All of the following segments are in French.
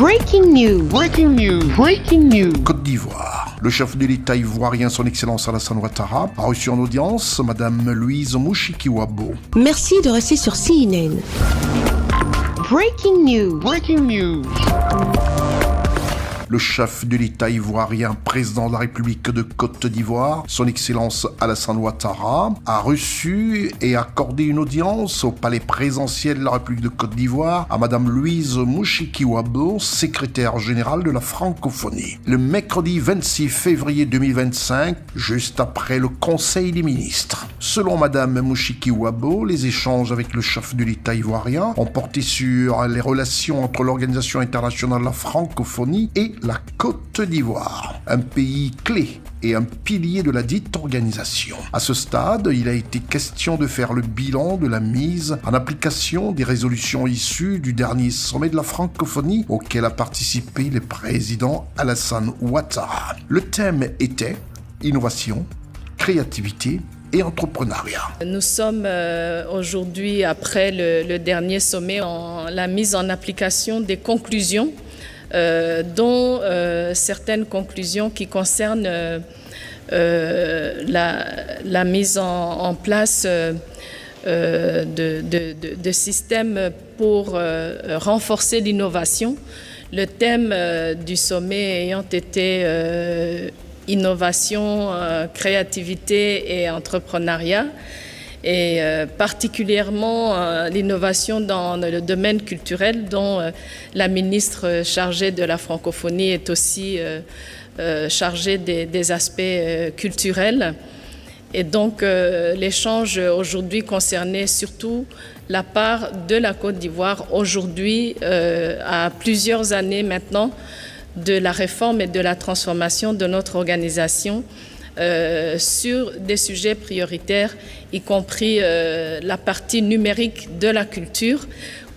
Breaking news. Breaking news. Breaking news. Côte d'Ivoire. Le chef de l'État ivoirien, son Excellence Alassane Ouattara, a reçu en audience Madame Louise Mushikiwabo. Merci de rester sur CNN. Breaking news. Breaking news. Le chef de l'État ivoirien, président de la République de Côte d'Ivoire, son Excellence Alassane Ouattara, a reçu et accordé une audience au palais présidentiel de la République de Côte d'Ivoire à Madame Louise Mushikiwabo, secrétaire générale de la francophonie. Le mercredi 26 février 2025, juste après le Conseil des ministres. Selon Madame Mushikiwabo, les échanges avec le chef de l'État ivoirien ont porté sur les relations entre l'Organisation internationale de la francophonie et la Côte d'Ivoire, un pays clé et un pilier de la dite organisation. À ce stade, il a été question de faire le bilan de la mise en application des résolutions issues du dernier sommet de la francophonie auquel a participé le président Alassane Ouattara. Le thème était innovation, créativité et entrepreneuriat. Nous sommes aujourd'hui, après le dernier sommet, la mise en application des conclusions dont certaines conclusions qui concernent la mise en place de systèmes pour renforcer l'innovation. Le thème du sommet ayant été innovation, créativité et entrepreneuriat, et particulièrement l'innovation dans le domaine culturel dont la ministre chargée de la francophonie est aussi chargée des aspects culturels. Et donc l'échange aujourd'hui concernait surtout la part de la Côte d'Ivoire aujourd'hui, à plusieurs années maintenant, de la réforme et de la transformation de notre organisation sur des sujets prioritaires, y compris la partie numérique de la culture,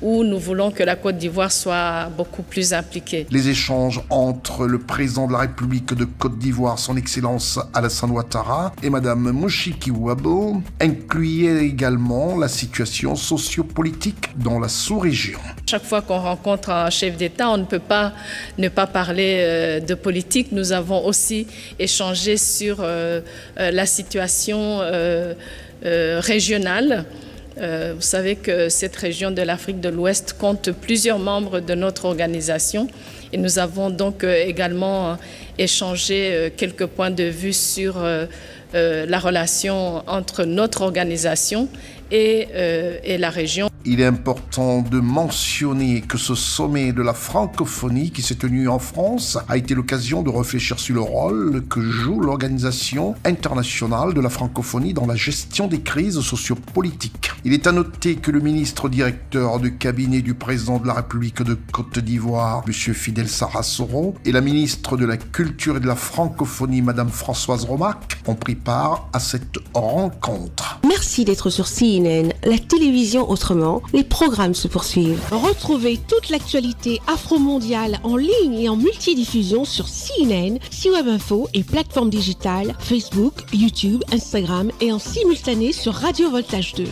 où nous voulons que la Côte d'Ivoire soit beaucoup plus impliquée. Les échanges entre le président de la République de Côte d'Ivoire, son Excellence Alassane Ouattara, et Madame Mushikiwabo incluaient également la situation sociopolitique dans la sous-région. Chaque fois qu'on rencontre un chef d'État, on ne peut pas ne pas parler de politique. Nous avons aussi échangé sur la situation régionale. Vous savez que cette région de l'Afrique de l'Ouest compte plusieurs membres de notre organisation et nous avons donc également échangé quelques points de vue sur la relation entre notre organisation et la région. Il est important de mentionner que ce sommet de la francophonie qui s'est tenu en France a été l'occasion de réfléchir sur le rôle que joue l'Organisation internationale de la francophonie dans la gestion des crises sociopolitiques. Il est à noter que le ministre directeur du cabinet du président de la République de Côte d'Ivoire, M. Fidel Sarasoro, et la ministre de la Culture et de la Francophonie, Mme Françoise Romac, ont pris part à cette rencontre. Merci d'être sur CNN, la télévision autrement. Les programmes se poursuivent. Retrouvez toute l'actualité afro-mondiale en ligne et en multidiffusion sur CNN, C-Web Info et plateformes digitales, Facebook, YouTube, Instagram et en simultané sur Radio Voltage 2.